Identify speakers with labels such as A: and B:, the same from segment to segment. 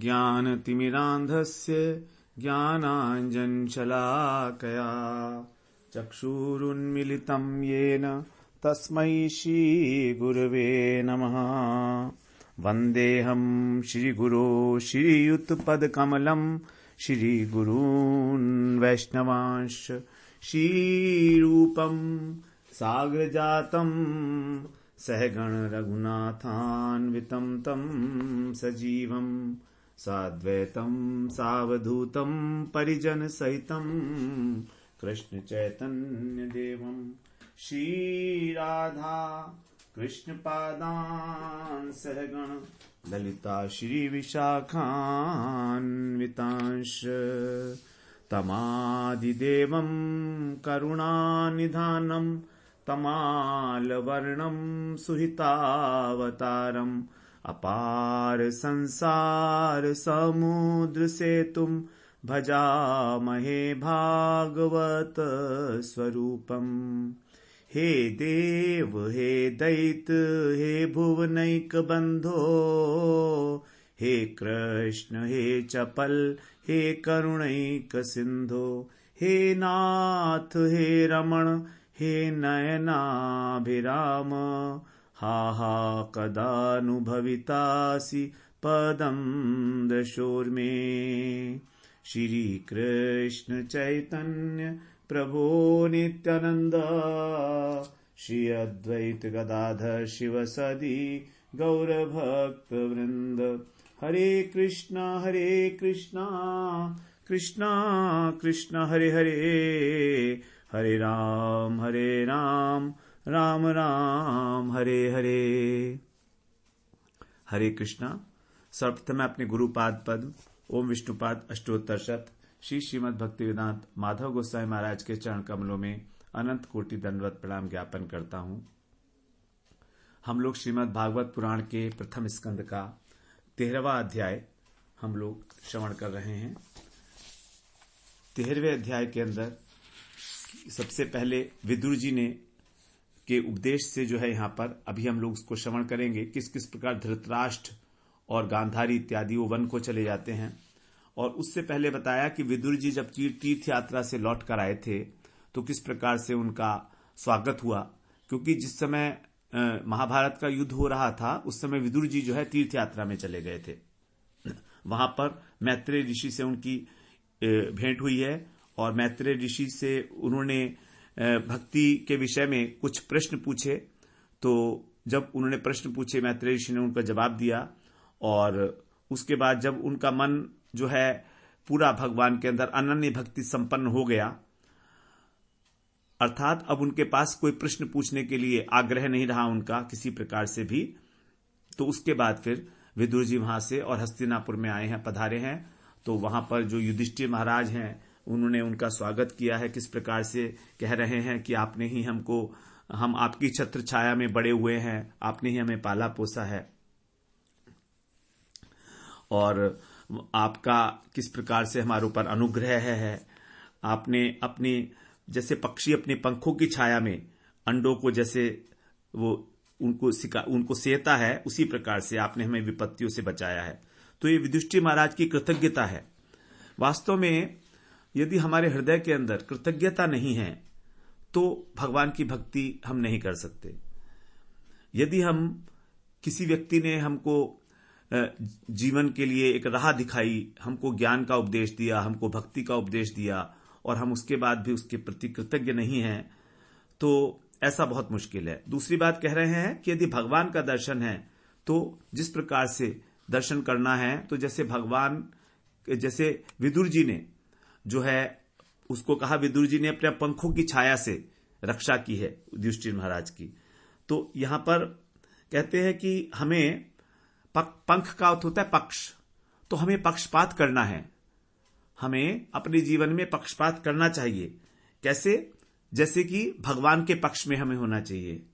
A: ज्ञानतिमिरान्धस्य ज्ञानाञ्जनशलाकया चक्षुरुन्मीलितं येन तस्मै श्रीगुरवे नमः। वन्देऽहं श्रीगुरो श्रीयुतपदकमलं श्रीगुरून् वैष्णवांश्च श्रीरूपं साग्रजातं सहगण रघुनाथान्वितं तं सजीवं साद्वैतं सावधूतं परिजन सहितं कृष्ण चैतन्य देवं श्रीराधा कृष्ण पादान् सहगण ललिता श्री विशाखान्वितांश तमादिदेवं करुणानिधानं तमालवर्णं सुहितावतारम् अपार संसार समुद्र सेतुं भजामहे भागवत स्वरूपम्। हे देव हे दैत्य हे भुवनैक बंधो हे कृष्ण हे चपल हे करुणैक सिंधो हे नाथ हे रमण हे नयनाभिराम हा हा कदानुभवितासि पदं दशोर्मे। श्री कृष्ण चैतन्य प्रभो नित्यानंद श्री अद्वैत गदाधर शिवसदि गौरभक्त वृंद। हरे कृष्णा कृष्णा कृष्णा हरे हरे हरे राम राम राम हरे हरे। हरे कृष्णा। सर्वप्रथम मैं अपने गुरुपाद पद ओम विष्णुपाद अष्टोत्तर शत श्री श्रीमद् भक्ति वेदांत माधव गोस्वामी महाराज के चरण कमलों में अनंत कोटि दंडवत प्रणाम ज्ञापन करता हूं। हम लोग श्रीमद् भागवत पुराण के प्रथम स्कंद का 13वां अध्याय हम लोग श्रवण कर रहे हैं। 13वें अध्याय के अंदर सबसे पहले विदुर जी ने के उपदेश से जो है यहाँ पर अभी हम लोग उसको श्रवण करेंगे। किस किस प्रकार धृतराष्ट्र और गांधारी इत्यादि वो वन को चले जाते हैं। और उससे पहले बताया कि विदुर जी जब तीर्थ यात्रा से लौट कर आए थे तो किस प्रकार से उनका स्वागत हुआ, क्योंकि जिस समय महाभारत का युद्ध हो रहा था उस समय विदुर जी जो है तीर्थ यात्रा में चले गए थे। वहां पर मैत्रेय ऋषि से उनकी भेंट हुई है और मैत्रेय ऋषि से उन्होंने भक्ति के विषय में कुछ प्रश्न पूछे। तो जब उन्होंने प्रश्न पूछे मैत्रेय ऋषि ने उनका जवाब दिया और उसके बाद जब उनका मन जो है पूरा भगवान के अंदर अनन्य भक्ति संपन्न हो गया, अर्थात अब उनके पास कोई प्रश्न पूछने के लिए आग्रह नहीं रहा उनका किसी प्रकार से भी, तो उसके बाद फिर विदुर जी वहां से और हस्तिनापुर में आए हैं, पधारे हैं। तो वहां पर जो युधिष्ठिर महाराज हैं उन्होंने उनका स्वागत किया है। किस प्रकार से कह रहे हैं कि आपने ही हम आपकी छत्र छाया में बड़े हुए हैं, आपने ही हमें पाला पोसा है और आपका किस प्रकार से हमारे ऊपर अनुग्रह है। आपने अपनी जैसे पक्षी अपने पंखों की छाया में अंडों को जैसे वो उनको सेता है, उसी प्रकार से आपने हमें विपत्तियों से बचाया है। तो ये युधिष्ठिर महाराज की कृतज्ञता है। वास्तव में यदि हमारे हृदय के अंदर कृतज्ञता नहीं है तो भगवान की भक्ति हम नहीं कर सकते। यदि हम किसी व्यक्ति ने हमको जीवन के लिए एक राह दिखाई, हमको ज्ञान का उपदेश दिया, हमको भक्ति का उपदेश दिया और हम उसके बाद भी उसके प्रति कृतज्ञ नहीं हैं, तो ऐसा बहुत मुश्किल है। दूसरी बात कह रहे हैं कि यदि भगवान का दर्शन है तो जिस प्रकार से दर्शन करना है, तो जैसे विदुर जी ने जो है उसको कहा, विदुर जी ने अपने पंखों की छाया से रक्षा की है युधिष्ठिर महाराज की। तो यहां पर कहते हैं कि हमें पंख का अर्थ होता है पक्ष, तो हमें पक्षपात करना है। हमें अपने जीवन में पक्षपात करना चाहिए। कैसे? जैसे कि भगवान के पक्ष में हमें होना चाहिए।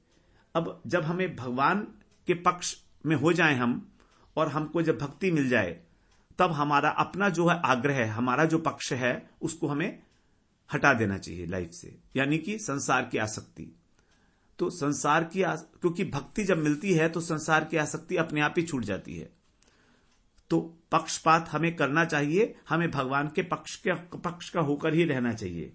A: अब जब हमें भगवान के पक्ष में हो जाए हम और हमको जब भक्ति मिल जाए, तब हमारा अपना जो है आग्रह है, हमारा जो पक्ष है उसको हमें हटा देना चाहिए लाइफ से, यानी कि संसार की आसक्ति। तो संसार की क्योंकि भक्ति जब मिलती है तो संसार की आसक्ति अपने आप ही छूट जाती है। तो पक्षपात हमें करना चाहिए, हमें भगवान के पक्ष का होकर ही रहना चाहिए।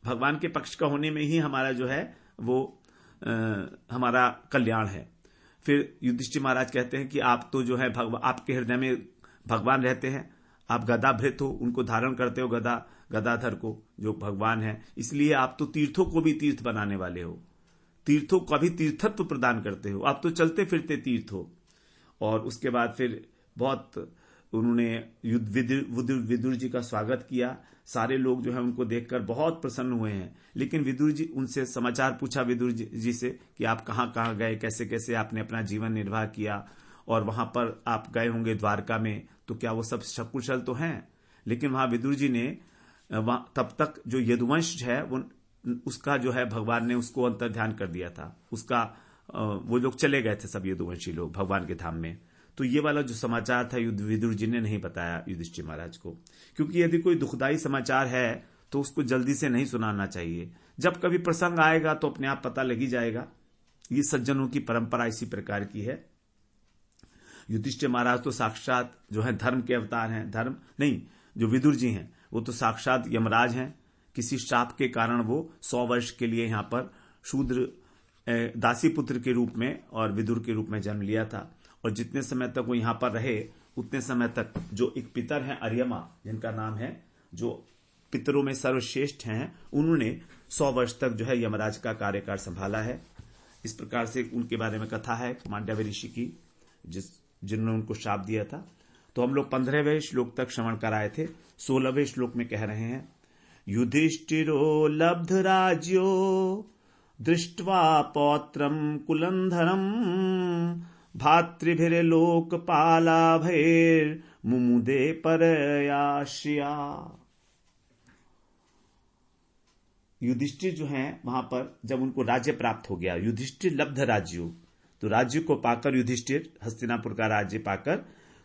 A: भगवान के पक्ष का होने में ही हमारा जो है वो हमारा कल्याण है। फिर युधिष्ठिर महाराज कहते हैं कि आप तो जो है आपके हृदय में भगवान रहते हैं, आप गदाभृत हो, उनको धारण करते हो, गदाधर को जो भगवान है, इसलिए आप तो तीर्थों को भी तीर्थ बनाने वाले हो, तीर्थों का भी तीर्थत्व प्रदान करते हो, आप तो चलते फिरते तीर्थ हो। और उसके बाद फिर बहुत उन्होंने विदुर जी का स्वागत किया। सारे लोग जो है उनको देखकर बहुत प्रसन्न हुए हैं। लेकिन विदुर जी उनसे समाचार पूछा विदुर जी से कि आप कहाँ कहाँ गए, कैसे कैसे आपने अपना जीवन निर्वाह किया, और वहां पर आप गए होंगे द्वारका में, तो क्या वो सब सकुशल तो हैं? लेकिन वहां विदुर जी ने तब तक जो यदुवंश है वो उसका जो है भगवान ने उसको अंतर्ध्यान कर दिया था, उसका वो लोग चले गए थे सब यदुवंशी लोग भगवान के धाम में। तो ये वाला जो समाचार था विदुर जी ने नहीं बताया युधिष्ठिर महाराज को, क्योंकि यदि कोई दुखदायी समाचार है तो उसको जल्दी से नहीं सुनाना चाहिए। जब कभी प्रसंग आएगा तो अपने आप पता लगी जाएगा। ये सज्जनों की परंपरा इसी प्रकार की है। युधिष्ठिर महाराज तो साक्षात जो है धर्म के अवतार हैं। धर्म नहीं, जो विदुर जी हैं वो तो साक्षात यमराज हैं। किसी श्राप के कारण वो 100 वर्ष के लिए यहां पर शूद्र दासी पुत्र के रूप में और विदुर के रूप में जन्म लिया था। और जितने समय तक वो यहां पर रहे उतने समय तक जो एक पितर हैं अर्यमा, जिनका नाम है, जो पितरों में सर्वश्रेष्ठ हैं, उन्होंने 100 वर्ष तक जो है यमराज का कार्यकाल संभाला है। इस प्रकार से उनके बारे में कथा है मांडव्य ऋषि की, जिन्होंने उनको श्राप दिया था। तो हम लोग 15वें श्लोक तक श्रवण कराए थे। 16वें श्लोक में कह रहे हैं, युधिष्ठिरो लब्ध राज्यो दृष्ट्वा पौत्रम कुलंधरम भातृभिर्लोकपालाभैर मुमुदे परयाश्रिया। युधिष्ठिर जो हैं वहां पर जब उनको राज्य प्राप्त हो गया, युधिष्ठिर लब्ध राज्यो, तो राज्य को पाकर युधिष्ठिर हस्तिनापुर का राज्य पाकर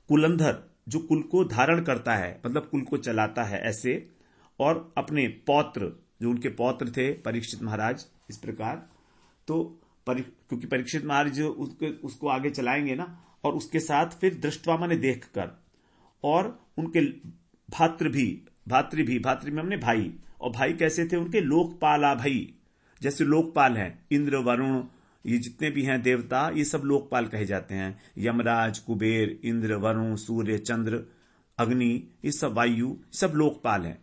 A: कुलंधर जो कुल को धारण करता है, मतलब कुल को चलाता है ऐसे, और अपने पौत्र जो उनके पौत्र थे परीक्षित महाराज, इस प्रकार तो क्योंकि परीक्षित महाराज जो उसको आगे चलाएंगे ना, और उसके साथ फिर दृष्टवा माने देखकर, और उनके भातृ में हमने भाई, और भाई कैसे थे उनके? लोकपाला भाई, जैसे लोकपाल हैं इंद्र वरुण, ये जितने भी हैं देवता, ये सब लोकपाल कहे जाते हैं। यमराज, कुबेर, इंद्र, वरुण, सूर्य, चंद्र, अग्नि, ये सब वायु, सब लोकपाल हैं।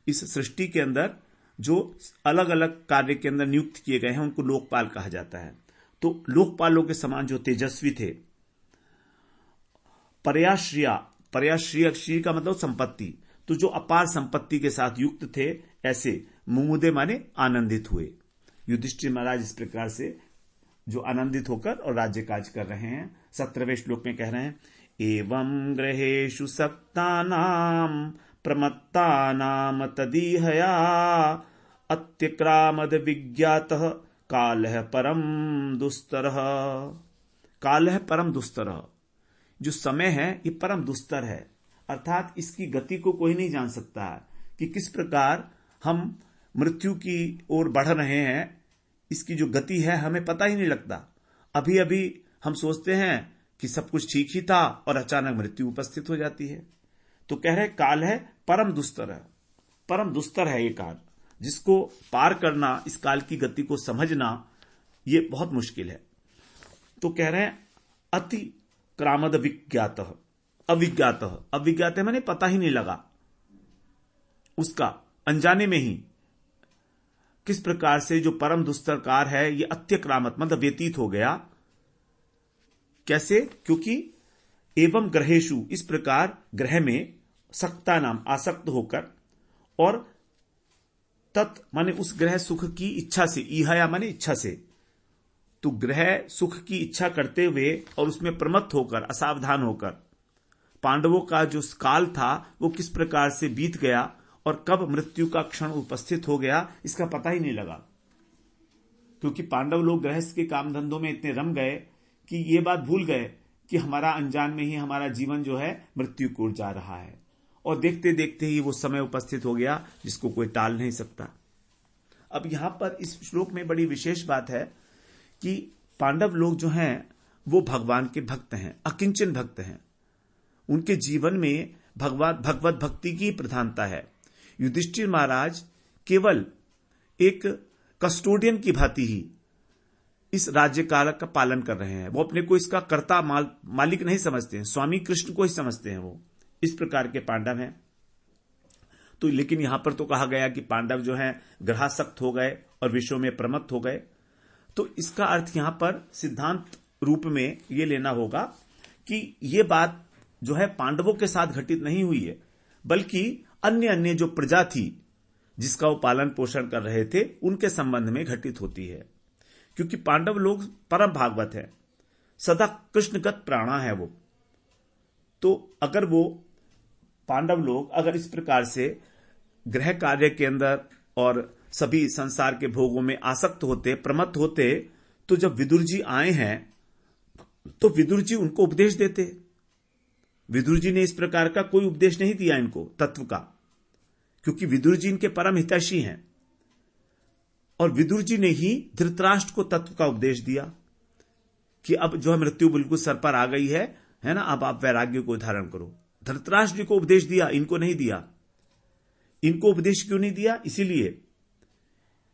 A: इस सृष्टि के अंदर जो अलग अलग कार्य के अंदर नियुक्त किए गए हैं उनको लोकपाल कहा जाता है। तो लोकपालों के समान जो तेजस्वी थे। पर्याश्रिय का मतलब संपत्ति, तो जो अपार संपत्ति के साथ युक्त थे, ऐसे मुमुदे माने आनंदित हुए। युधिष्ठिर महाराज इस प्रकार से जो आनंदित होकर और राज्य काज कर रहे हैं। 17वें श्लोक में कह रहे हैं, एवं ग्रहेषु सक्तानाम प्रमत्तानाम तदीहया अत्यक्रामद विज्ञातः कालः परम दुस्तरः। कालः परम दुस्तरः, जो समय है ये परम दुस्तर है, अर्थात इसकी गति को कोई नहीं जान सकता है कि किस प्रकार हम मृत्यु की ओर बढ़ रहे हैं। इसकी जो गति है हमें पता ही नहीं लगता। अभी अभी हम सोचते हैं कि सब कुछ ठीक ही था और अचानक मृत्यु उपस्थित हो जाती है। तो कह रहे काल है परम दुस्तर है, परम दुस्तर है ये काल, जिसको पार करना, इस काल की गति को समझना ये बहुत मुश्किल है। तो कह रहे हैं अति क्रामद विज्ञातः, अविज्ञात मैंने पता ही नहीं लगा उसका, अनजाने में ही किस प्रकार से जो परम दुस्तर कार है ये अत्यक्रामत मतलब व्यतीत हो गया। कैसे? क्योंकि एवं ग्रहेशु, इस प्रकार ग्रह में सक्ता नाम आसक्त होकर, और तत् माने उस ग्रह सुख की इच्छा से, इहाया माने इच्छा से, तो ग्रह सुख की इच्छा करते हुए और उसमें प्रमत्त होकर, असावधान होकर, पांडवों का जो काल था वो किस प्रकार से बीत गया और कब मृत्यु का क्षण उपस्थित हो गया इसका पता ही नहीं लगा। क्योंकि पांडव लोग गृहस्थ के काम धंधों में इतने रम गए कि ये बात भूल गए कि हमारा अनजान में ही हमारा जीवन जो है मृत्यु की ओर जा रहा है, और देखते देखते ही वो समय उपस्थित हो गया जिसको कोई टाल नहीं सकता। अब यहां पर इस श्लोक में बड़ी विशेष बात है कि पांडव लोग जो हैं वो भगवान के भक्त हैं, अकिंचन भक्त हैं। उनके जीवन में भगवत भक्ति की प्रधानता है। युधिष्ठिर महाराज केवल एक कस्टोडियन की भांति ही इस राज्य काल का पालन कर रहे हैं। वो अपने को इसका कर्ता मालिक नहीं समझते हैं, स्वामी कृष्ण को ही समझते हैं। वो इस प्रकार के पांडव हैं। तो लेकिन यहां पर तो कहा गया कि पांडव जो हैं ग्रहासक्त हो गए और विश्व में प्रमत्त हो गए। तो इसका अर्थ यहां पर सिद्धांत रूप में यह लेना होगा कि यह बात जो है पांडवों के साथ घटित नहीं हुई है, बल्कि अन्य जो प्रजा थी जिसका वो पालन पोषण कर रहे थे, उनके संबंध में घटित होती है। क्योंकि पांडव लोग परम भागवत है, सदा कृष्णगत प्राणा है वो। तो अगर वो पांडव लोग अगर इस प्रकार से गृह कार्य के अंदर और सभी संसार के भोगों में आसक्त होते, प्रमत्त होते, तो जब विदुर जी आए हैं तो विदुर जी उनको उपदेश देते। विदुर जी ने इस प्रकार का कोई उपदेश नहीं दिया इनको तत्व का, क्योंकि विदुर जी इनके परम हितैषी हैं। और विदुर जी ने ही धृतराष्ट्र को तत्व का उपदेश दिया कि अब जो है मृत्यु बिल्कुल सर पर आ गई है ना, अब आप वैराग्य को धारण करो। धृतराष्ट्र जी को उपदेश दिया, इनको नहीं दिया। इनको उपदेश क्यों नहीं दिया? इसीलिए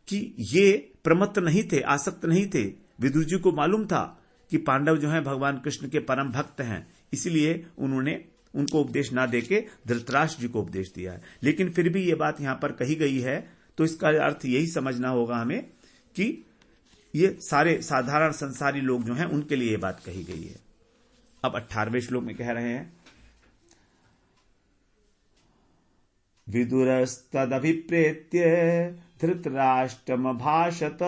A: कि ये प्रमत्त नहीं थे, आसक्त नहीं थे। विदुर जी को मालूम था कि पांडव जो हैं भगवान कृष्ण के परम भक्त हैं, इसलिए उन्होंने उनको उपदेश ना देके धृतराष्ट्र जी को उपदेश दिया है। लेकिन फिर भी ये बात यहां पर कही गई है, तो इसका अर्थ यही समझना होगा हमें कि ये सारे साधारण संसारी लोग जो हैं उनके लिए ये बात कही गई है। अब 18वें श्लोक में कह रहे हैं, विदुरस्तदभिप्रेत्य धृतराष्ट्रमभाषत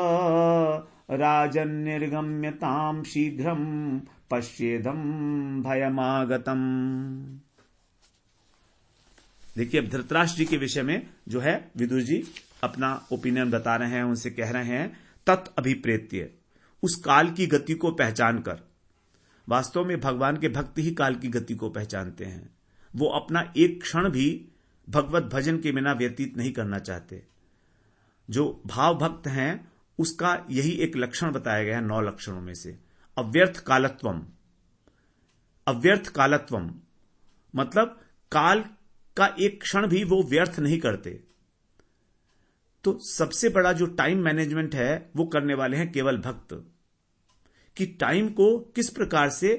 A: राजन्निर्गम्यतां शीघ्रं पश्येदं भयमागतम। देखिए, अब धृतराष्ट्र जी के विषय में जो है विदुर जी अपना ओपिनियन बता रहे हैं, उनसे कह रहे हैं तत् अभिप्रेत्य, उस काल की गति को पहचान कर। वास्तव में भगवान के भक्त ही काल की गति को पहचानते हैं। वो अपना एक क्षण भी भगवत भजन के बिना व्यतीत नहीं करना चाहते। जो भाव भक्त हैं उसका यही एक लक्षण बताया गया है 9 लक्षणों में से। अव्यर्थ कालत्वम। अव्यर्थ कालत्वम मतलब काल का एक क्षण भी वो व्यर्थ नहीं करते। तो सबसे बड़ा जो टाइम मैनेजमेंट है वो करने वाले हैं केवल भक्त, कि टाइम को किस प्रकार से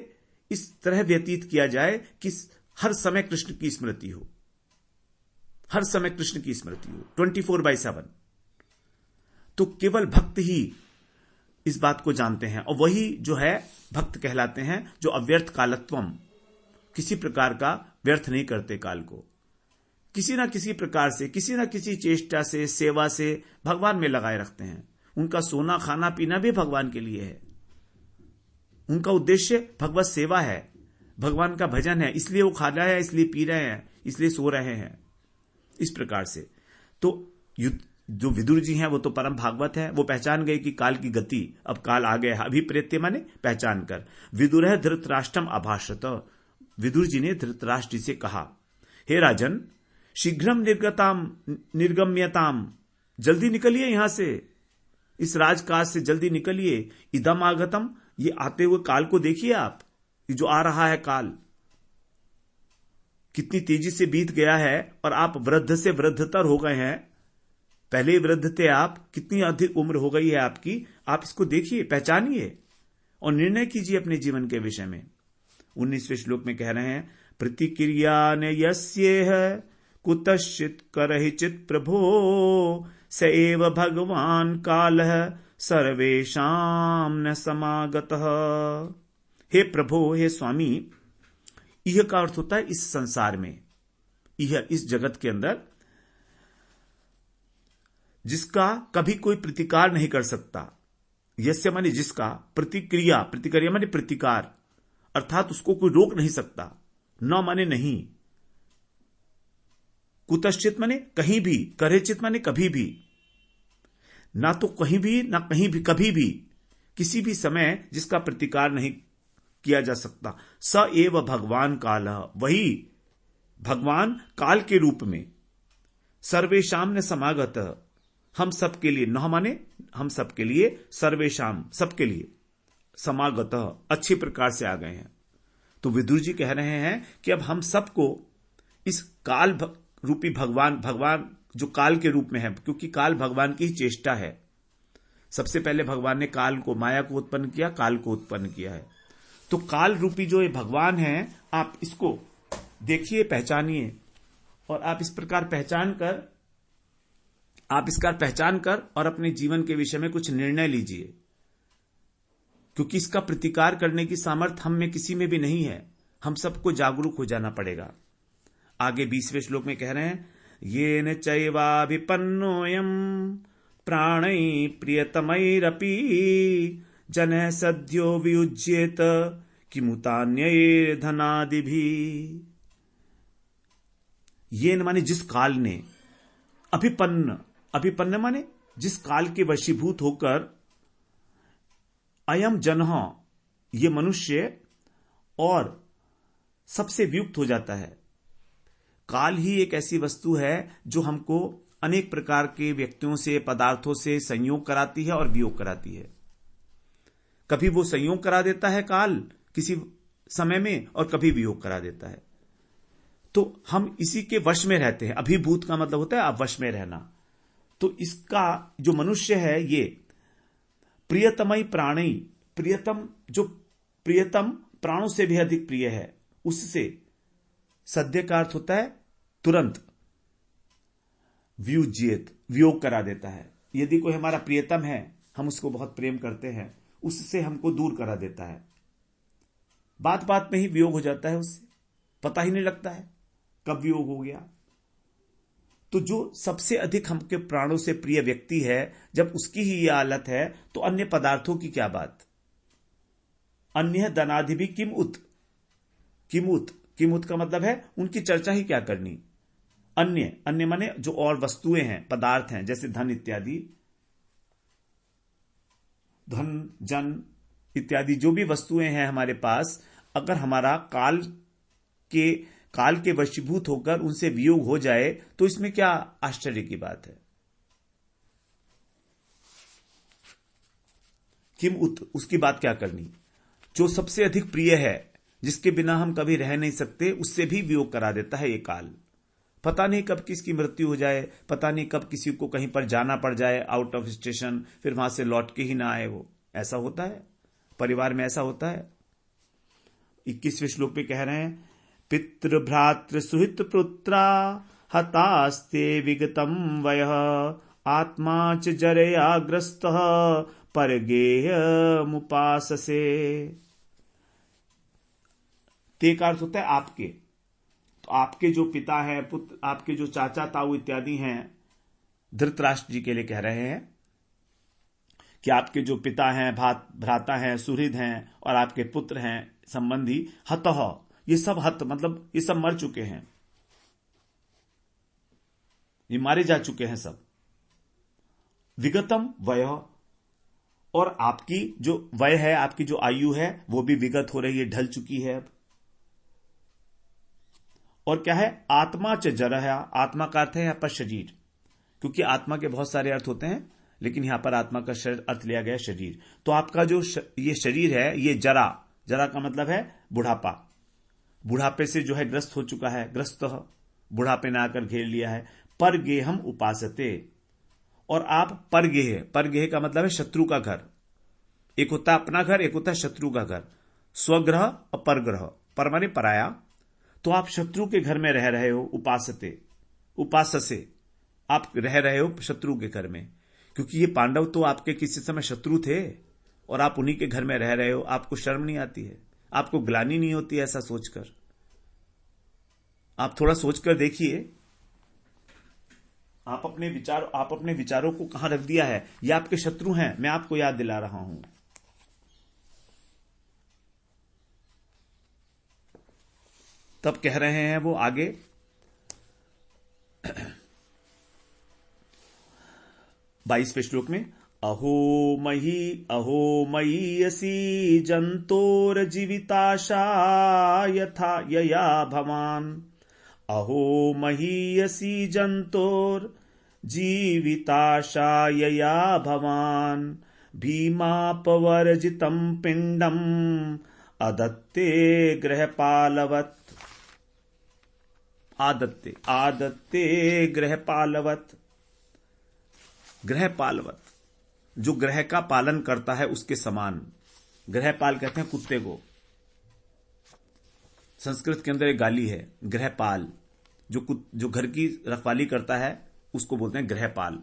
A: इस तरह व्यतीत किया जाए कि हर समय कृष्ण की स्मृति हो, हर समय कृष्ण की स्मृति हो 24/7। तो केवल भक्त ही इस बात को जानते हैं, और वही जो है भक्त कहलाते हैं, जो अव्यर्थ कालत्वम, किसी प्रकार का व्यर्थ नहीं करते काल को। किसी ना किसी प्रकार से, किसी ना किसी चेष्टा से, सेवा से भगवान में लगाए रखते हैं। उनका सोना खाना पीना भी भगवान के लिए है। उनका उद्देश्य भगवत सेवा है, भगवान का भजन है, इसलिए वो खा रहे हैं, इसलिए पी रहे हैं, इसलिए सो रहे हैं। इस प्रकार से तो जो विदुर जी हैं वो तो परम भागवत है, वो पहचान गए कि काल की गति, अब काल आ गया। अभिप्रेत्य माने पहचान कर। विदुर है धृतराष्ट्रम अभाषत। विदुर जी ने धृतराष्ट्र जी से कहा, हे राजन, शीघ्रम निर्गम्यताम, जल्दी निकलिए यहां से, इस राजकाज से जल्दी निकलिए। इदम आगतम, ये आते हुए काल को देखिए आप, ये जो आ रहा है काल कितनी तेजी से बीत गया है, और आप वृद्ध से वृद्धतर हो गए हैं। पहले ही वृद्ध थे आप, कितनी अधिक उम्र हो गई है आपकी। आप इसको देखिए, पहचानिए और निर्णय कीजिए अपने जीवन के विषय में। 19वें श्लोक में कह रहे हैं, प्रतिक्रिया ने यस्येह कुतश्चित करहिचित प्रभो स एव भगवान कालः सर्वेषां न समागतः। हे प्रभो, हे स्वामी, यह का अर्थ होता है इस संसार में, यह इस जगत के अंदर जिसका कभी कोई प्रतिकार नहीं कर सकता। यस्य माने जिसका, प्रतिक्रिया, प्रतिक्रिया माने प्रतिकार, अर्थात उसको कोई रोक नहीं सकता। न माने नहीं, कुतश्चित माने कहीं भी, करेचित माने कभी भी, ना तो कहीं भी ना कहीं भी, कभी भी, किसी भी समय जिसका प्रतिकार नहीं किया जा सकता। स एव भगवान काल, वही भगवान काल के रूप में, सर्वेशाम ने समागत, हम सबके लिए, न माने हम सबके लिए, सर्वेशाम सबके लिए, समागत, अच्छी प्रकार से आ गए हैं। तो विदुर जी कह रहे हैं कि अब हम सबको इस काल रूपी भगवान जो काल के रूप में है, क्योंकि काल भगवान की ही चेष्टा है। सबसे पहले भगवान ने काल को, माया को उत्पन्न किया, काल को उत्पन्न किया है। तो काल रूपी जो ये भगवान है, आप इसको देखिए, पहचानिए, और आप इस प्रकार पहचान कर और अपने जीवन के विषय में कुछ निर्णय लीजिए, क्योंकि इसका प्रतिकार करने की सामर्थ्य हम में किसी में भी नहीं है। हम सबको जागरूक हो जाना पड़ेगा। आगे 20वें श्लोक में कह रहे हैं, येन चैवाभिपन्नोऽयं प्राणै प्रियतमैरपि जनः सद्यो वियुज्येत किमुतान्यैर्धनादिभिः। येन माने जिस काल ने, अभिपन्न माने जिस काल के वशीभूत होकर, अयम जनः ये मनुष्य और सबसे वियुक्त हो जाता है। काल ही एक ऐसी वस्तु है जो हमको अनेक प्रकार के व्यक्तियों से, पदार्थों से संयोग कराती है और वियोग कराती है। कभी वो संयोग करा देता है काल किसी समय में, और कभी वियोग करा देता है। तो हम इसी के वश में रहते हैं। अभिभूत का मतलब होता है आप वश में रहना। तो इसका जो मनुष्य है, ये प्रियतमई प्राणी, प्रियतम प्राणों से भी अधिक प्रिय है, उससे सद्य का अर्थ होता है तुरंत, व्युज्येत वियोग करा देता है। यदि कोई हमारा प्रियतम है, हम उसको बहुत प्रेम करते हैं, उससे हमको दूर करा देता है। बात बात में ही वियोग हो जाता है, उससे पता ही नहीं लगता है कब वियोग हो गया। तो जो सबसे अधिक हमके प्राणों से प्रिय व्यक्ति है, जब उसकी ही यह हालत है, तो अन्य पदार्थों की क्या बात। अन्य धनादि भी किमुत का मतलब है उनकी चर्चा ही क्या करनी। अन्य माने जो और वस्तुएं हैं, पदार्थ हैं, जैसे धन इत्यादि, धन जन इत्यादि जो भी वस्तुएं हैं हमारे पास, अगर हमारा काल के वशीभूत होकर उनसे वियोग हो जाए, तो इसमें क्या आश्चर्य की बात है। उसकी बात क्या करनी। जो सबसे अधिक प्रिय है, जिसके बिना हम कभी रह नहीं सकते, उससे भी वियोग करा देता है ये काल। पता नहीं कब किसकी मृत्यु हो जाए, पता नहीं कब किसी को कहीं पर जाना पड़ जाए आउट ऑफ स्टेशन, फिर वहां से लौट के ही ना आए। वो ऐसा होता है, परिवार में ऐसा होता है। 21वें श्लोक पे कह रहे हैं, पितृ भ्रातृ सुहित पुत्रा हतास्ते विगतम वयः आत्मा च जरया ग्रस्तः परगेयमुपाससे। ते का अर्थ होता है आपके। तो आपके जो पिता है, पुत्र, आपके जो चाचा ताऊ इत्यादि हैं, धृतराष्ट्र जी के लिए कह रहे हैं कि आपके जो पिता हैं, भ्राता हैं, सुहृद हैं, और आपके पुत्र हैं, संबंधी, हतः, ये सब हत मतलब ये सब मर चुके हैं, ये मारे जा चुके हैं सब। विगतम वय, और आपकी जो वय है, आपकी जो आयु है, वो भी विगत हो रही है, ढल चुकी है अब। और क्या है, आत्मा च जरया, आत्मा का अर्थ है यहां पर शरीर, क्योंकि आत्मा के बहुत सारे अर्थ होते हैं, लेकिन यहां पर आत्मा का अर्थ लिया गया शरीर। तो आपका जो ये शरीर है, ये जरा का मतलब है बुढ़ापा, बुढ़ापे से जो है ग्रस्त हो चुका है, ग्रस्त बुढ़ापे ने आकर घेर लिया है। परगेहम उपासते, और आप परगेह का मतलब है शत्रु का घर। एक होता है अपना घर, एक होता है शत्रु का घर। स्वग्रह और परग्रह, पर माने पराया। तो आप शत्रु के घर में रह रहे हो, उपाससे आप रह रहे हो शत्रु के घर में, क्योंकि ये पांडव तो आपके किसी समय शत्रु थे, और आप उन्हीं के घर में रह रहे हो। आपको शर्म नहीं आती है, आपको ग्लानि नहीं होती है ऐसा सोचकर। आप थोड़ा सोचकर देखिए, आप अपने विचारों को कहां रख दिया है। ये आपके शत्रु हैं, मैं आपको याद दिला रहा हूं। तब कह रहे हैं वो आगे, 22वें श्लोक में, अहो मयीयसी जंतोर जीविताशा यथा यया भवान। अहो महीयसी जंतोर जीविताशा यया भवान भीमापवर्जितं पिंडम अदत्ते गृहपालवत्। आदत्ते आदत्ते गृहपालवत्। गृहपालवत्, जो ग्रह का पालन करता है उसके समान। गृहपाल कहते हैं कुत्ते को। संस्कृत के अंदर एक गाली है, गृहपाल। जो घर की रखवाली करता है उसको बोलते हैं गृहपाल।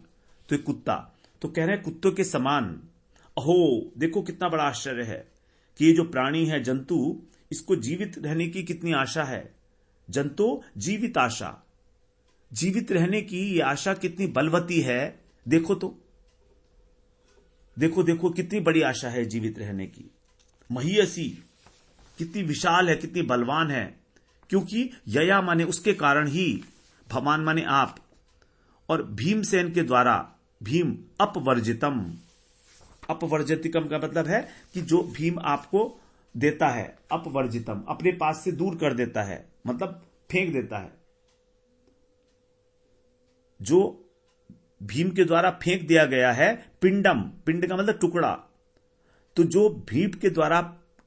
A: तो एक कुत्ता, तो कह रहे हैं कुत्तों के समान। अहो, देखो कितना बड़ा आश्चर्य है कि ये जो प्राणी है, जंतु, इसको जीवित रहने की कितनी आशा है। जंतु जीवित आशा, जीवित रहने की ये आशा कितनी बलवती है। देखो तो, देखो देखो कितनी बड़ी आशा है जीवित रहने की। महीयसी, कितनी विशाल है, कितनी बलवान है। क्योंकि यया माने उसके कारण ही, भवान माने आप, और भीमसेन के द्वारा, भीम अपवर्जितम। अपवर्जितम का मतलब है कि जो भीम आपको देता है, अपवर्जितम अपने पास से दूर कर देता है, मतलब फेंक देता है। जो भीम के द्वारा फेंक दिया गया है, पिंडम, पिंड का मतलब टुकड़ा। तो जो भीम के द्वारा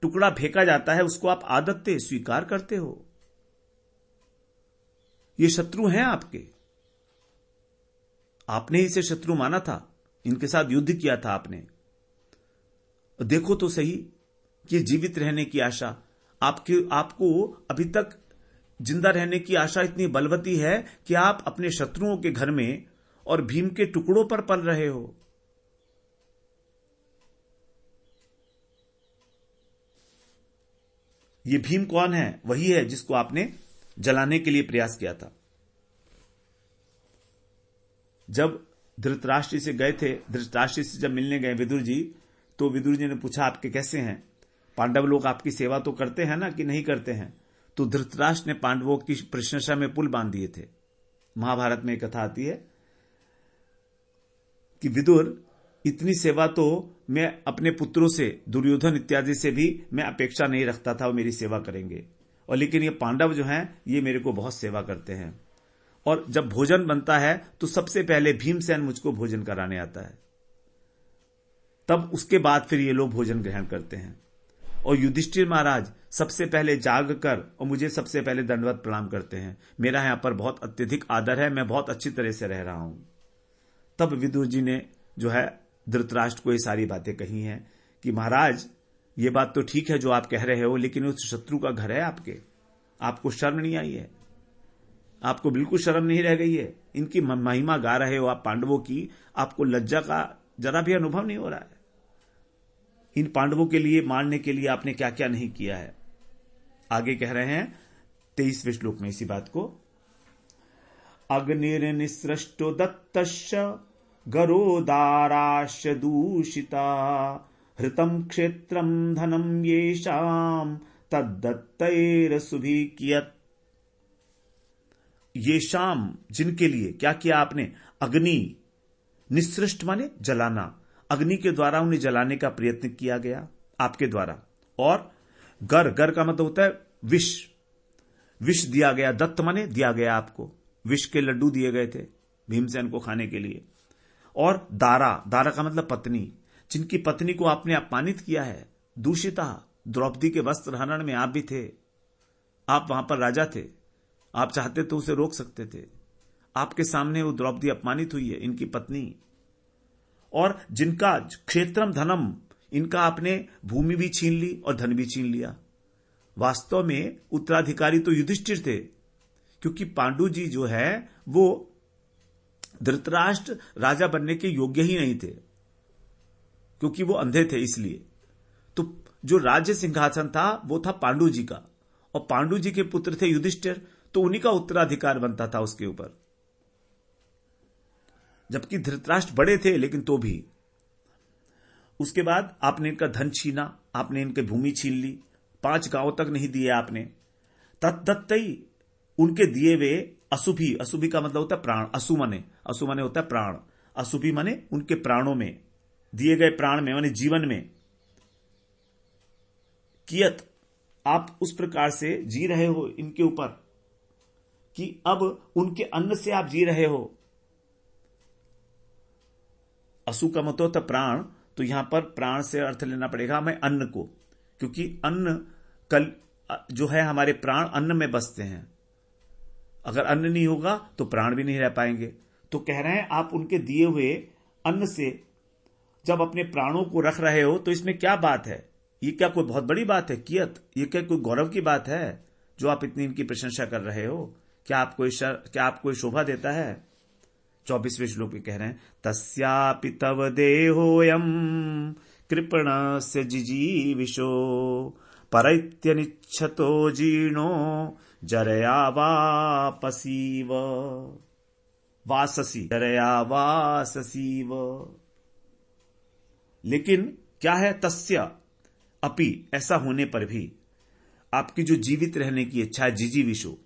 A: टुकड़ा फेंका जाता है उसको आप आदत्ते स्वीकार करते हो। ये शत्रु हैं आपके, आपने इसे शत्रु माना था, इनके साथ युद्ध किया था आपने। देखो तो सही कि जीवित रहने की आशा आपको अभी तक जिंदा रहने की आशा इतनी बलवती है कि आप अपने शत्रुओं के घर में और भीम के टुकड़ों पर पल रहे हो। ये भीम कौन है? वही है जिसको आपने जलाने के लिए प्रयास किया था। जब धृतराष्ट्र से गए थे, धृतराष्ट्र से जब मिलने गए विदुर जी, तो विदुर जी ने पूछा आपके कैसे हैं? पांडव लोग आपकी सेवा तो करते हैं ना कि नहीं करते हैं? तो धृतराष्ट्र ने पांडवों की प्रशंसा में पुल बांध दिए थे। महाभारत में एक कथा आती है कि विदुर, इतनी सेवा तो मैं अपने पुत्रों से, दुर्योधन इत्यादि से भी मैं अपेक्षा नहीं रखता था वो मेरी सेवा करेंगे, और लेकिन ये पांडव जो हैं ये मेरे को बहुत सेवा करते हैं। और जब भोजन बनता है तो सबसे पहले भीमसेन मुझको भोजन कराने आता है, तब उसके बाद फिर ये लोग भोजन ग्रहण करते हैं। और युधिष्ठिर महाराज सबसे पहले जाग कर और मुझे सबसे पहले दंडवत प्रणाम करते हैं। मेरा यहां पर बहुत अत्यधिक आदर है, मैं बहुत अच्छी तरह से रह रहा हूं। तब विदुर जी ने जो है धृतराष्ट्र को ये सारी बातें कही हैं कि महाराज, ये बात तो ठीक है जो आप कह रहे हो, लेकिन उस शत्रु का घर है आपके, आपको शर्म नहीं आई है? आपको बिल्कुल शर्म नहीं रह गई है? इनकी महिमा गा रहे हो आप पांडवों की, आपको लज्जा का जरा भी अनुभव नहीं हो रहा है? इन पांडवों के लिए, मारने के लिए आपने क्या क्या नहीं किया है। आगे कह रहे हैं 23वें श्लोक में इसी बात को, अग्निर्निसृष्टो दत्तश्च गरोदाराश्च दूषिता हृतम क्षेत्रम धनम येषाम तद्दत्तैरसुभिः कियत्। येषाम, जिनके लिए क्या किया आपने? अग्नि, निसृष्ट माने जलाना, अग्नि के द्वारा उन्हें जलाने का प्रयत्न किया गया आपके द्वारा। और गर का मतलब होता है विष, विष दिया गया। दत्त माने दिया गया आपको, विष के लड्डू दिए गए थे भीमसेन को खाने के लिए। और दारा का मतलब पत्नी, जिनकी पत्नी को आपने अपमानित किया है। दूषिता, द्रौपदी के वस्त्र हनन में आप भी थे, आप वहां पर राजा थे, आप चाहते तो उसे रोक सकते थे। आपके सामने वो द्रौपदी अपमानित हुई है, इनकी पत्नी। और जिनका क्षेत्रम धनम, इनका आपने भूमि भी छीन ली और धन भी छीन लिया। वास्तव में उत्तराधिकारी तो युधिष्ठिर थे, क्योंकि पांडु जी जो है वो धृतराष्ट्र राजा बनने के योग्य ही नहीं थे, क्योंकि वो अंधे थे। इसलिए तो जो राज्य सिंहासन था वो था पांडु जी का, और पांडु जी के पुत्र थे युधिष्ठिर, तो उन्हीं का उत्तराधिकार बनता था उसके ऊपर। जबकि धृतराष्ट्र बड़े थे, लेकिन तो भी। उसके बाद आपने इनका धन छीना, आपने इनके भूमि छीन ली, 5 गांवों तक नहीं दिए आपने। तद्दत्तई, उनके दिए वे अशुभी, अशुभी का मतलब होता है प्राण, असु माने होता है प्राण, अशुभी माने उनके प्राणों में, दिए गए प्राण में माने जीवन में। कियत, आप उस प्रकार से जी रहे हो इनके ऊपर कि अब उनके अन्न से आप जी रहे हो। असु का मतलब होता प्राण, तो यहां पर प्राण से अर्थ लेना पड़ेगा हमें अन्न को, क्योंकि अन्न कल जो है हमारे प्राण अन्न में बसते हैं। अगर अन्न नहीं होगा तो प्राण भी नहीं रह पाएंगे। तो कह रहे हैं आप उनके दिए हुए अन्न से जब अपने प्राणों को रख रहे हो तो इसमें क्या बात है? ये क्या कोई बहुत बड़ी बात है? कियत, ये क्या कोई गौरव की बात है जो आप इतनी इनकी प्रशंसा कर रहे हो? क्या आपको शोभा देता है? 24वें श्लोक में कह रहे हैं तस्यापि तव देहोयम कृपणस्य जिजीविषो परैत्यनिच्छतो जीर्णो जरया वापसीव वाससी जरया वाससीव। लेकिन क्या है? तस्य अपि, ऐसा होने पर भी आपकी जो जीवित रहने की इच्छा है, जिजीविषो,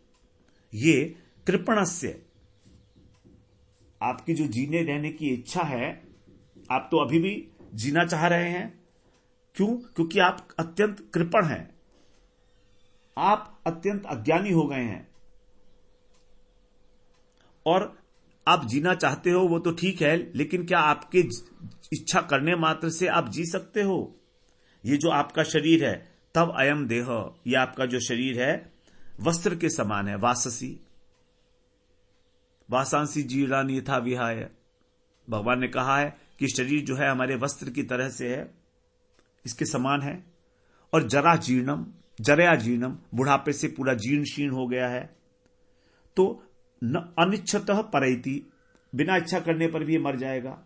A: ये कृपणस्य, आपकी जो जीने रहने की इच्छा है, आप तो अभी भी जीना चाह रहे हैं। क्यों? क्योंकि आप अत्यंत कृपण हैं, आप अत्यंत अज्ञानी हो गए हैं और आप जीना चाहते हो, वो तो ठीक है, लेकिन क्या आपके इच्छा करने मात्र से आप जी सकते हो? ये जो आपका शरीर है, तब अयम देह, ये आपका जो शरीर है वस्त्र के समान है। वाससी वासांसी जीर्णानि यथा विहाय, भगवान ने कहा है कि शरीर जो है हमारे वस्त्र की तरह से है, इसके समान है। और जरा जीर्णम, जरया जीर्णम, बुढ़ापे से पूरा जीर्ण शीर्ण हो गया है। तो न अनिच्छतः परैति, बिना इच्छा करने पर भी ये मर जाएगा।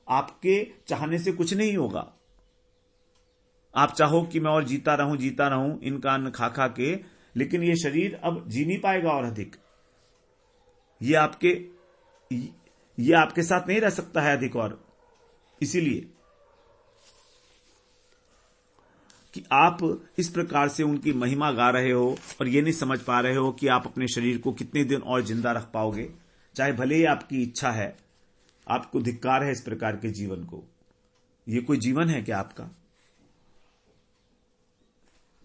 A: आपके चाहने से कुछ नहीं होगा। आप चाहो कि मैं और जीता रहूं इनका अन्न खा खा के, लेकिन ये शरीर अब जी नहीं पाएगा और अधिक। ये आपके साथ नहीं रह सकता है अधिक। और इसीलिए कि आप इस प्रकार से उनकी महिमा गा रहे हो और ये नहीं समझ पा रहे हो कि आप अपने शरीर को कितने दिन और जिंदा रख पाओगे, चाहे भले ही आपकी इच्छा है। आपको धिक्कार है इस प्रकार के जीवन को। ये कोई जीवन है क्या आपका?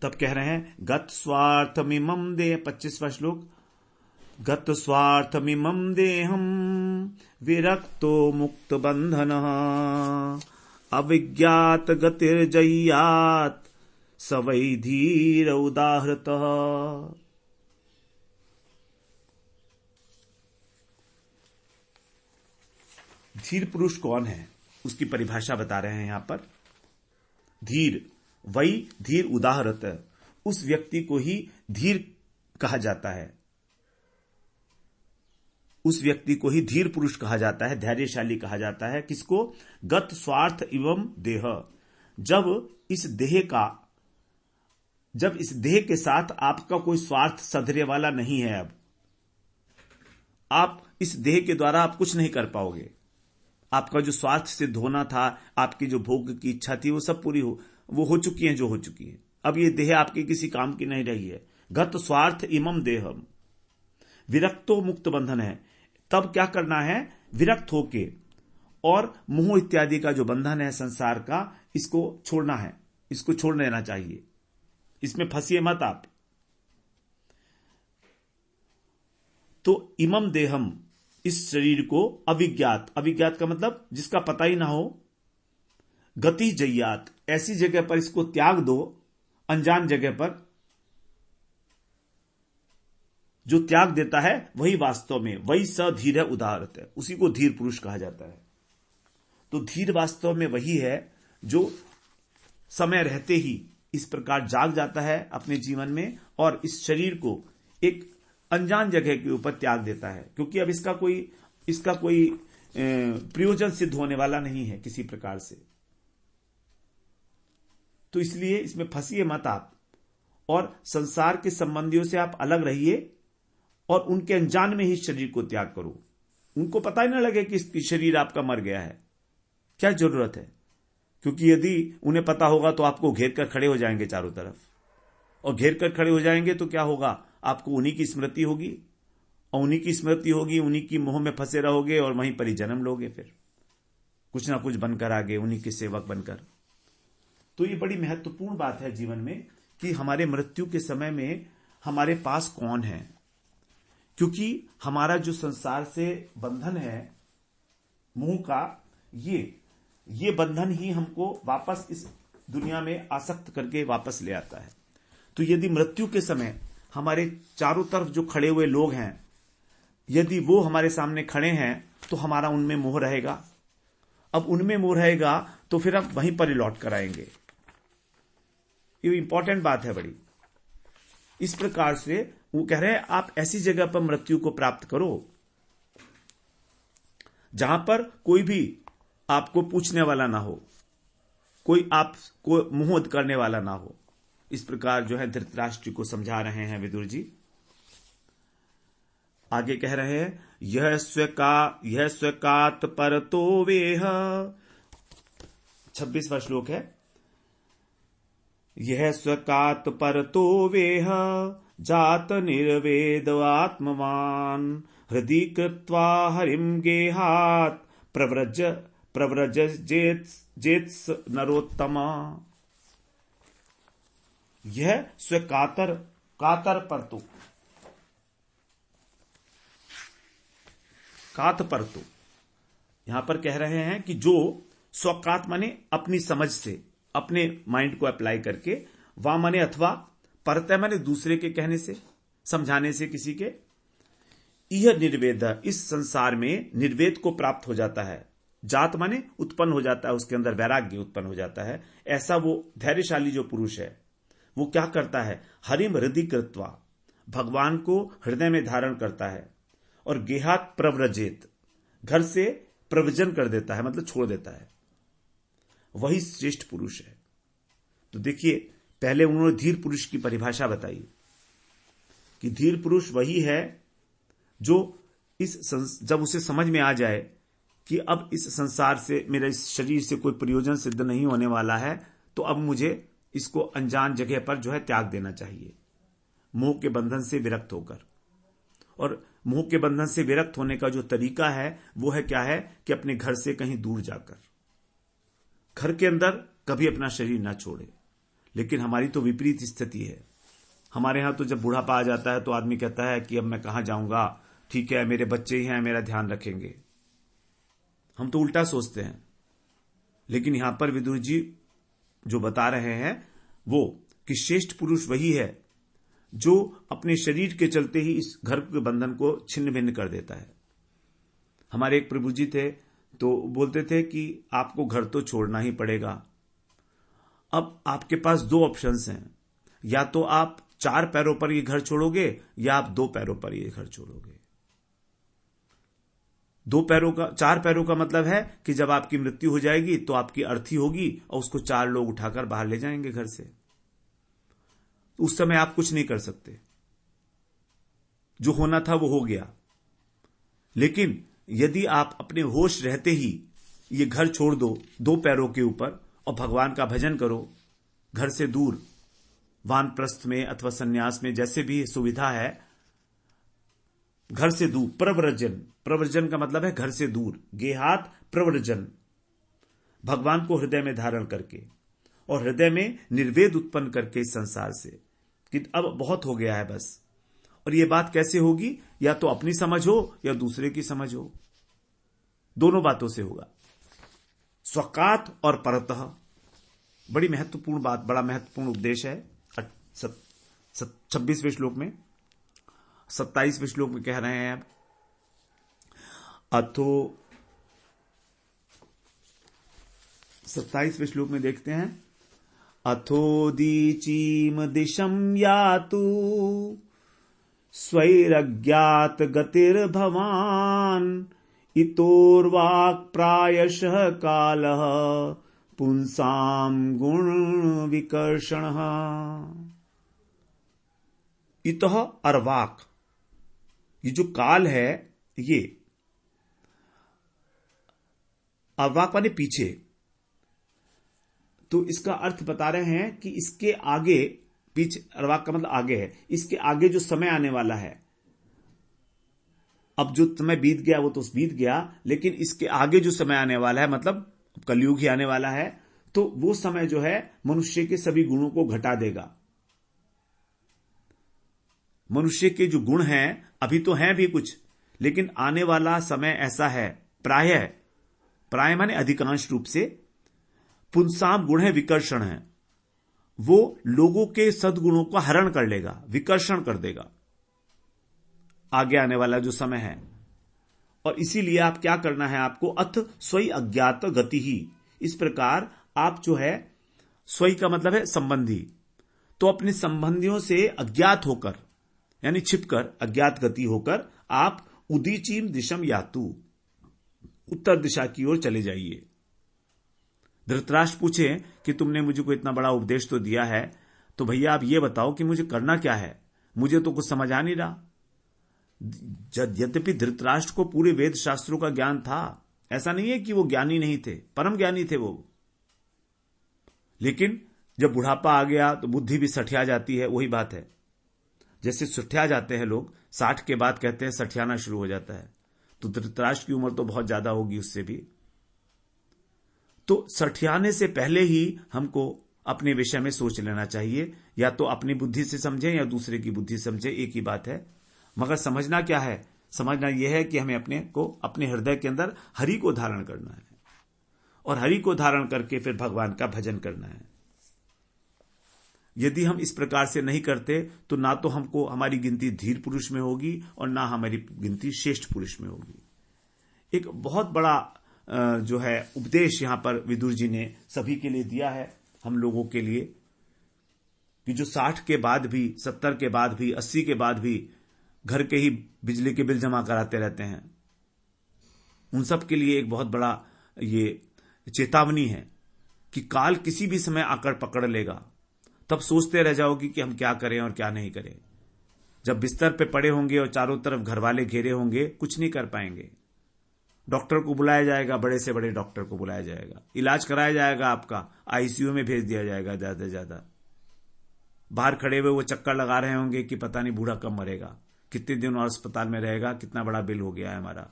A: तब कह रहे हैं गत स्वार्थमिमं दे, 25वां श्लोक, गत स्वार्थमिमं देहम विरक्तो मुक्त बंधन अविज्ञात गतिर्जय्यात सवै धीर उदाहृतः। धीर पुरुष कौन है, उसकी परिभाषा बता रहे हैं यहां पर। धीर वही धीर उदाहरत, उस व्यक्ति को ही धीर कहा जाता है, उस व्यक्ति को ही धीर पुरुष कहा जाता है, धैर्यशाली कहा जाता है। किसको? गत स्वार्थ एवं देह, जब इस देह के साथ आपका कोई स्वार्थ सधरे वाला नहीं है। अब आप इस देह के द्वारा आप कुछ नहीं कर पाओगे। आपका जो स्वार्थ सिद्ध होना था, आपकी जो भोग की इच्छा थी, वो सब पूरी वो हो चुकी है जो हो चुकी है। अब ये देह आपकी किसी काम की नहीं रही है। गत स्वार्थ इमम देहम विरक्तो मुक्त बंधन है। तब क्या करना है? विरक्त होके और मोह इत्यादि का जो बंधन है संसार का, इसको छोड़ना है, इसको छोड़ देना चाहिए। इसमें फंसिए मत आप। तो इमम देहम, इस शरीर को अविज्ञात, अविज्ञात का मतलब जिसका पता ही ना हो, गति जय्यात, ऐसी जगह पर इसको त्याग दो, अनजान जगह पर। जो त्याग देता है वही वास्तव में, वही स धीर उदाहरत है, उसी को धीर पुरुष कहा जाता है। तो धीर वास्तव में वही है जो समय रहते ही इस प्रकार जाग जाता है अपने जीवन में और इस शरीर को एक अनजान जगह के ऊपर त्याग देता है, क्योंकि अब इसका कोई प्रयोजन सिद्ध होने वाला नहीं है किसी प्रकार से। तो इसलिए इसमें फंसिए मत आप, और संसार के संबंधियों से आप अलग रहिए और उनके अनजान में ही शरीर को त्याग करो। उनको पता ही ना लगे कि शरीर आपका मर गया है, क्या जरूरत है? क्योंकि यदि उन्हें पता होगा तो आपको घेर कर खड़े हो जाएंगे चारों तरफ, और घेर कर खड़े हो जाएंगे तो क्या होगा? आपको उन्हीं की स्मृति होगी, और उन्हीं की स्मृति होगी, उन्हीं की मोह में फंसे रहोगे और वहीं पर ही जन्म लोगे, फिर कुछ ना कुछ बनकर आगे, उन्हीं के सेवक बनकर। तो ये बड़ी महत्वपूर्ण बात है जीवन में कि हमारे मृत्यु के समय में हमारे पास कौन है, क्योंकि हमारा जो संसार से बंधन है मोह का, ये ये बंधन ही हमको वापस इस दुनिया में आसक्त करके वापस ले आता है। तो यदि मृत्यु के समय हमारे चारों तरफ जो खड़े हुए लोग हैं, यदि वो हमारे सामने खड़े हैं तो हमारा उनमें मोह रहेगा। अब उनमें मोह रहेगा तो फिर हम वहीं पर ही लौट कर आएंगे। ये इंपॉर्टेंट बात है बड़ी। इस प्रकार से वो कह रहे हैं आप ऐसी जगह पर मृत्यु को प्राप्त करो जहां पर कोई भी आपको पूछने वाला ना हो, कोई आपको मोह करने वाला ना हो। इस प्रकार जो है धृतराष्ट्र को समझा रहे हैं विदुर जी। आगे कह रहे हैं यह स्वेकात परतो वेह, 26वां श्लोक है। यह स्वेकात परतो वेह जात निर्वेद आत्मवान हृदि कृत्वा हरिम गेहात प्रव्रज जेत्स नरोत्तमा। यह स्वेकातर कातर परतु, कात परतु, यहां पर कह रहे हैं कि जो स्वकात माने अपनी समझ से, अपने माइंड को अप्लाई करके, वा माने अथवा, परतः माने दूसरे के कहने से, समझाने से किसी के। यह निर्वेद, इस संसार में निर्वेद को प्राप्त हो जाता है। जात माने उत्पन्न हो जाता है, उसके अंदर वैराग्य उत्पन्न हो जाता है। ऐसा वो धैर्यशाली जो पुरुष है वो क्या करता है, हरिम हृदय कृत्वा, भगवान को हृदय में धारण करता है, और गेहात प्रव्रजेत, घर से प्रवजन कर देता है, मतलब छोड़ देता है। वही श्रेष्ठ पुरुष है। तो देखिए पहले उन्होंने धीर पुरुष की परिभाषा बताई कि धीर पुरुष वही है जो जब उसे समझ में आ जाए कि अब इस संसार से, मेरे इस शरीर से कोई प्रयोजन सिद्ध नहीं होने वाला है, तो अब मुझे इसको अनजान जगह पर जो है त्याग देना चाहिए, मोह के बंधन से विरक्त होकर। और मोह के बंधन से विरक्त होने का जो तरीका है वो है क्या है कि अपने घर से कहीं दूर जाकर, घर के अंदर कभी अपना शरीर ना छोड़े। लेकिन हमारी तो विपरीत स्थिति है। हमारे यहां तो जब बुढ़ापा आ जाता है तो आदमी कहता है कि अब मैं कहां जाऊंगा, ठीक है मेरे बच्चे ही हैं, मेरा ध्यान रखेंगे। हम तो उल्टा सोचते हैं। लेकिन यहां पर विदुर जी जो बता रहे हैं वो कि श्रेष्ठ पुरुष वही है जो अपने शरीर के चलते ही इस घर के बंधन को छिन्न भिन्न कर देता है। हमारे एक प्रभु जी थे तो बोलते थे कि आपको घर तो छोड़ना ही पड़ेगा। अब आपके पास दो ऑप्शंस हैं, या तो आप 4 पैरों पर ये घर छोड़ोगे या आप 2 पैरों पर ये घर छोड़ोगे। 4 पैरों का मतलब है कि जब आपकी मृत्यु हो जाएगी तो आपकी अर्थी होगी और उसको 4 लोग उठाकर बाहर ले जाएंगे घर से। उस समय आप कुछ नहीं कर सकते, जो होना था वो हो गया। लेकिन यदि आप अपने होश रहते ही ये घर छोड़ दो 2 पैरों के ऊपर और भगवान का भजन करो, घर से दूर, वानप्रस्थ में अथवा सन्यास में जैसे भी सुविधा है, घर से दूर, प्रव्रजन का मतलब है घर से दूर, गेहात प्रव्रजन, भगवान को हृदय में धारण करके और हृदय में निर्वेद उत्पन्न करके इस संसार से कि अब बहुत हो गया है बस। और यह बात कैसे होगी, या तो अपनी समझ हो या दूसरे की समझ हो, दोनों बातों से होगा। स्वकात और परतः, बड़ी महत्वपूर्ण बात, बड़ा महत्वपूर्ण उपदेश है 26वें श्लोक में। 27वें श्लोक में कह रहे हैं अथो, 27वें श्लोक में देखते हैं, अथोदीचीम दिशम यातु स्वैरज्ञात गतिर्भवान इतोर्वाक् प्रायशः कालः पुंसाम गुण विकर्षणः। इतः अर्वाक, ये जो काल है, ये अर्वाक माने पीछे, तो इसका अर्थ बता रहे हैं कि इसके आगे, पीछे अर्वाक का मतलब आगे है, इसके आगे जो समय आने वाला है, अब जो समय बीत गया वो तो बीत गया, लेकिन इसके आगे जो समय आने वाला है, मतलब कलयुग ही आने वाला है, तो वो समय जो है मनुष्य के सभी गुणों को घटा देगा। मनुष्य के जो गुण हैं अभी तो हैं भी कुछ, लेकिन आने वाला समय ऐसा है, प्रायः प्राय माने अधिकांश रूप से, पुंसाम गुण है विकर्षण है, वो लोगों के सद्गुणों का हरण कर लेगा, विकर्षण कर देगा आगे आने वाला जो समय है। और इसीलिए आप क्या करना है, आपको अथ स्वयं अज्ञात गति ही, इस प्रकार आप जो है, स्वयं का मतलब है संबंधी, तो अपने संबंधियों से अज्ञात होकर यानी छिपकर, अज्ञात गति होकर आप उदीचीम दिशम यातु, उत्तर दिशा की ओर चले जाइए। धृतराष्ट्र पूछे कि तुमने मुझे को इतना बड़ा उपदेश तो दिया है, तो भैया आप ये बताओ कि मुझे करना क्या है, मुझे तो कुछ समझ आ नहीं रहा। यद्यपि धृतराष्ट्र को पूरे वेद शास्त्रों का ज्ञान था, ऐसा नहीं है कि वो ज्ञानी नहीं थे, परम ज्ञानी थे वो, लेकिन जब बुढ़ापा आ गया तो बुद्धि भी सठिया जाती है। वही बात है, जैसे सठिया जाते हैं लोग, 60 के बाद कहते हैं सठियाना शुरू हो जाता है, तो धृतराष्ट्र की उम्र तो बहुत ज्यादा होगी उससे भी। तो सठियाने से पहले ही हमको अपने विषय में सोच लेना चाहिए, या तो अपनी बुद्धि से समझें या दूसरे की बुद्धि से समझें, एक ही बात है। मगर समझना क्या है, समझना यह है कि हमें अपने हृदय के अंदर हरि को धारण करना है, और हरि को धारण करके फिर भगवान का भजन करना है। यदि हम इस प्रकार से नहीं करते तो ना तो हमको हमारी गिनती धीर पुरुष में होगी और ना हमारी गिनती श्रेष्ठ पुरुष में होगी। एक बहुत बड़ा जो है उपदेश यहां पर विदुर जी ने सभी के लिए दिया है, हम लोगों के लिए, कि जो 60 के बाद भी, 70 के बाद भी, 80 के बाद भी घर के ही बिजली के बिल जमा कराते रहते हैं, उन सब के लिए एक बहुत बड़ा ये चेतावनी है कि काल किसी भी समय आकर पकड़ लेगा। तब सोचते रह जाओगी कि हम क्या करें और क्या नहीं करें। जब बिस्तर पे पड़े होंगे और चारों तरफ घर वाले घेरे होंगे, कुछ नहीं कर पाएंगे। डॉक्टर को बुलाया जाएगा, बड़े से बड़े डॉक्टर को बुलाया जाएगा, इलाज कराया जाएगा, आपका आईसीयू में भेज दिया जाएगा ज्यादा से ज्यादा। बाहर खड़े हुए वो चक्कर लगा रहे होंगे कि पता नहीं बूढ़ा कब मरेगा, कितने दिन और अस्पताल में रहेगा, कितना बड़ा बिल हो गया है हमारा,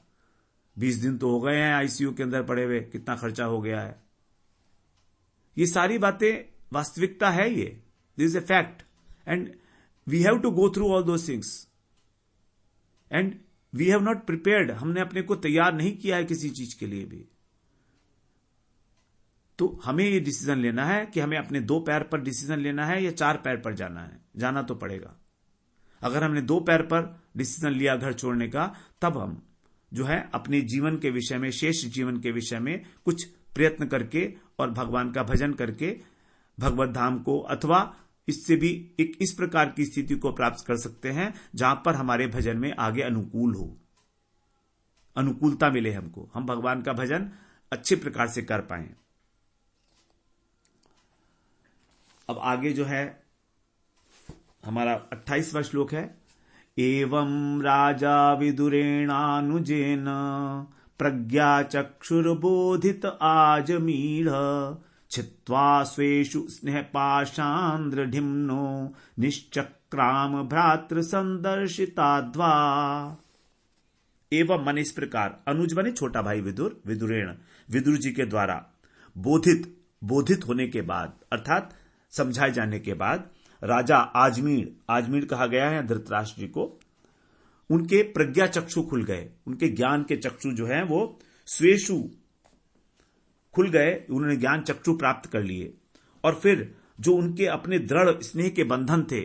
A: 20 दिन तो हो गए हैं आईसीयू के अंदर पड़े हुए, कितना खर्चा हो गया है। ये सारी बातें वास्तविकता है, ये this is a fact, and we have to go through all those things, and we have not prepared, हमने अपने को तैयार नहीं किया है किसी चीज के लिए भी। तो हमें ये डिसीजन लेना है कि हमें अपने 2 पैर पर डिसीजन लेना है या 4 पैर पर जाना है, जाना तो पड़ेगा। अगर हमने 2 पैर पर डिसीजन लिया घर छोड़ने का, तब हम जो है अपने जीवन के विषय में, शेष जीवन के विषय में कुछ प्रयत्न करके और भगवान का भजन करके भगवत धाम को, अथवा इससे भी एक इस प्रकार की स्थिति को प्राप्त कर सकते हैं जहां पर हमारे भजन में आगे अनुकूल हो, अनुकूलता मिले हमको, हम भगवान का भजन अच्छे प्रकार से कर पाए। अब आगे जो है हमारा 28वां श्लोक है, एवं राजा विदुरेणानुजेन प्रज्ञा चक्षुर्बोधित आजमीढ़ छित्त्वा स्वेषु स्नेह पाशांद्रढिम्नो निश्चक्राम भ्रातृ संदर्शिताद्वा। एवं मन इस प्रकार, अनुज बने छोटा भाई विदुर, विदुरेण विदुर जी के द्वारा, बोधित होने के बाद अर्थात समझाए जाने के बाद, राजा आजमीर कहा गया है धृतराष्ट्र जी को, उनके प्रज्ञा चक्षु खुल गए, उनके ज्ञान के चक्षु जो हैं वो स्वेषु खुल गए, उन्होंने ज्ञान चक्षु प्राप्त कर लिए। और फिर जो उनके अपने दृढ़ स्नेह के बंधन थे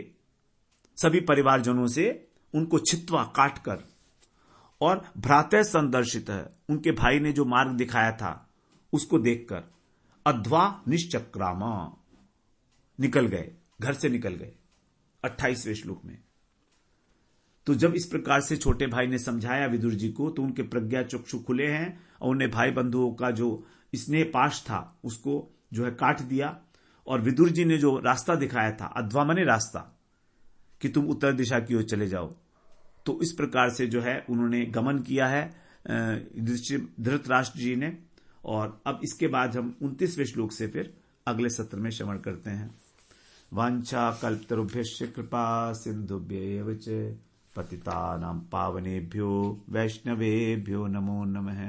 A: सभी परिवारजनों से, उनको छित्वा काट कर, और भ्रातः संदर्शित है, उनके भाई ने जो मार्ग दिखाया था उसको देखकर, अध्वा निश्चक्रामा, निकल गए, घर से निकल गए 28वें श्लोक में। तो जब इस प्रकार से छोटे भाई ने समझाया विदुर जी को, तो उनके प्रज्ञा चक्षु खुले हैं और उन्हें भाई बंधुओं का जो स्नेह पाश था उसको जो है काट दिया। और विदुर जी ने जो रास्ता दिखाया था, अध्वा माने रास्ता, कि तुम उत्तर दिशा की ओर चले जाओ, तो इस प्रकार से जो है उन्होंने गमन किया है धृतराष्ट्र जी ने। और अब इसके बाद हम 29वें श्लोक से फिर अगले सत्र में श्रवण करते हैं। वांछा कल्पतरुभ्यश्च कृपा सिंधुभ्यैव च पतितानां पावनेभ्यो वैष्णवेभ्यो नमो नमः।